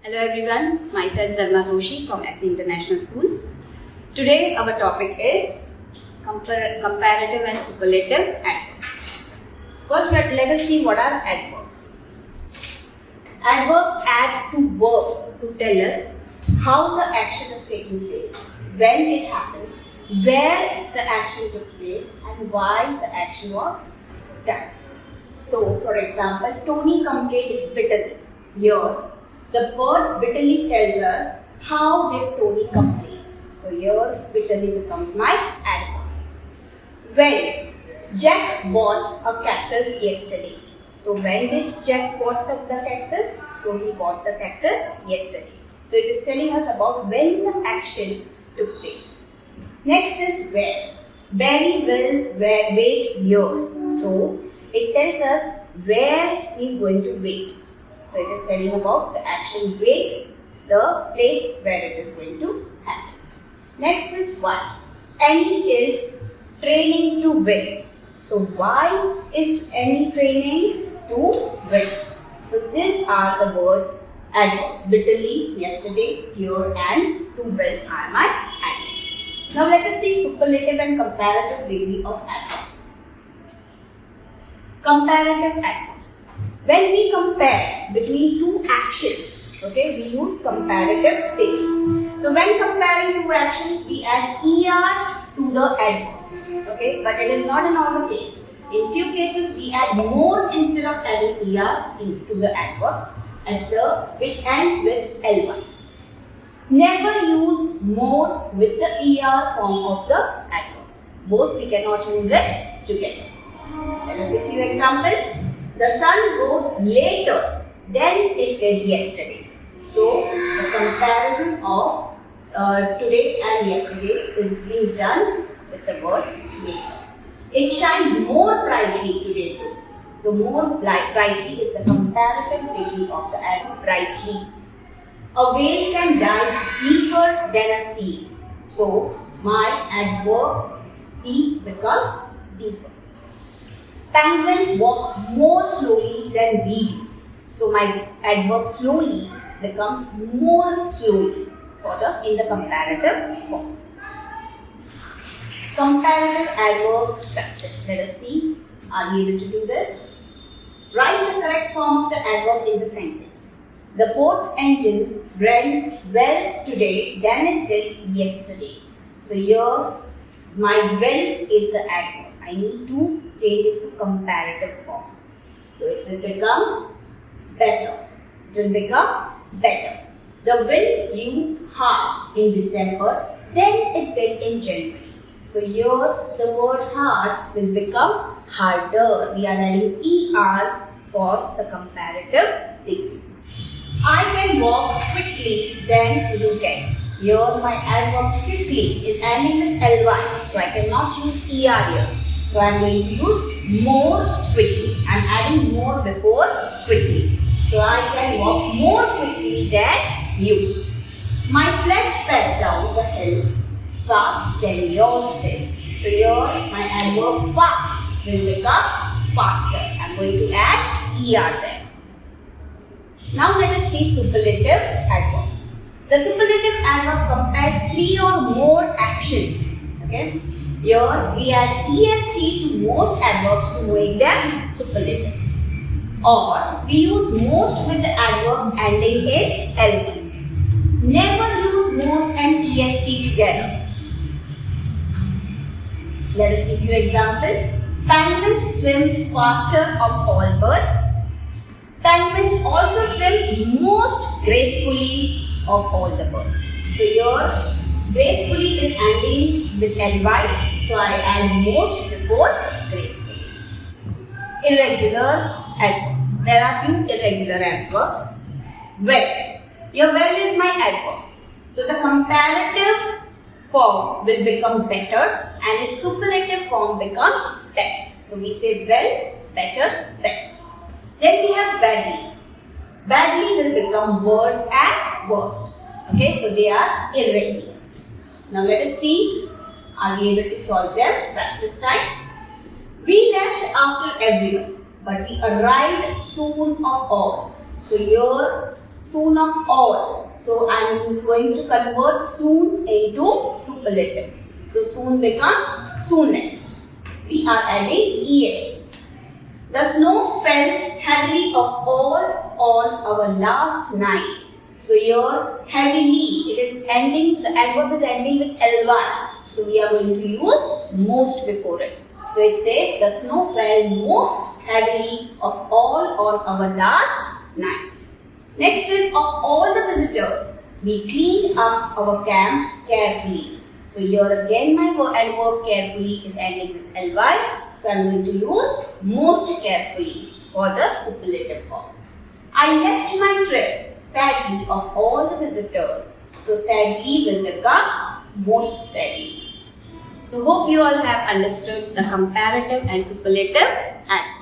Hello everyone, myself Dharma Doshi from S.E.International School. Today our topic is comparative and superlative adverbs. First let us see what are adverbs. Adverbs add to verbs to tell us how the action is taking place, when it happened, where the action took place and why the action was done. So for example, Tony complained bitterly. Here the word bitterly tells us how did Tony complain. So here bitterly becomes my adverb. When Jack bought a cactus yesterday. So when did Jack bought the cactus? So he bought the cactus yesterday. So it is telling us about when the action took place. Next is where. Barry will wait here. So it tells us where he is going to wait. So it is telling about the action wait, the place where it is going to happen. Next is why. Annie is training to win. So why is Annie training to win? So these are the words adverbs. Bitterly, yesterday, here and to win are my adverbs. Now let us see superlative and comparative degree of adverbs. Comparative adverbs. When we compare between two actions, we use comparative degree. So when comparing two actions, we add er to the adverb. But it is not in all the cases. In few cases, we add more instead of adding er to the adverb, which ends with ly. Never use more with the er form of the adverb. Both we cannot use it together. Let us see a few examples. The sun rose later than it did yesterday. So the comparison of today and yesterday is being done with the word later. It shined more brightly today too. So more brightly is the comparative degree of the adverb brightly. A whale can dive deeper than a sea. So my adverb deep becomes deeper. Penguins walk more slowly than we do. So my adverb slowly becomes more slowly in the comparative form. Comparative adverbs practice. Let us see. Are we able to do this? Write the correct form of the adverb in the sentence. The boat's engine ran well today than it did yesterday. So here my well is the adverb. I need to change it to comparative form. So it will become better. It will become better. The wind blew hard in December than it did in January. So here the word hard will become harder. We are adding er for the comparative degree. I can walk quickly than you can. Here my adverb quickly is ending with ly. So I cannot use er here. So I am going to use more quickly. I am adding more before quickly. So I can walk more quickly than you. My sled fell down the hill fast than yours did. So here my adverb fast will become faster. I am going to add er there. Now let us see superlative adverbs. The superlative adverb compares three or more actions. Here we add est to most adverbs to make them superlative. Or we use most with the adverbs ending in ly. Never use most and est together. Let us see a few examples. Penguins swim faster of all birds. Penguins also swim most gracefully of all the birds. So here gracefully is ending with ly. So I add most before gracefully. Irregular adverbs. There are few irregular adverbs. Well. Your well is my adverb. So the comparative form will become better and its superlative form becomes best. So we say well, better, best. Then we have badly. Badly will become worse and worst. So they are irregulars. Now let us see. Are we able to solve them this time? We left after everyone, but we arrived soon of all. So here soon of all. So I am going to convert soon into superlative. So soon becomes soonest. We are adding est. The snow fell heavily of all on our last night. So here heavily, it is ending, the adverb is ending with ly. So we are going to use most before it. So it says the snow fell most heavily of all on our last night. Next is of all the visitors, we cleaned up our camp carefully. So here again my adverb carefully is ending with ly. So I am going to use most carefully for the superlative form. I left my trip sadly of all the visitors. So sadly will become most sadly. So hope you all have understood the comparative and superlative adverbs.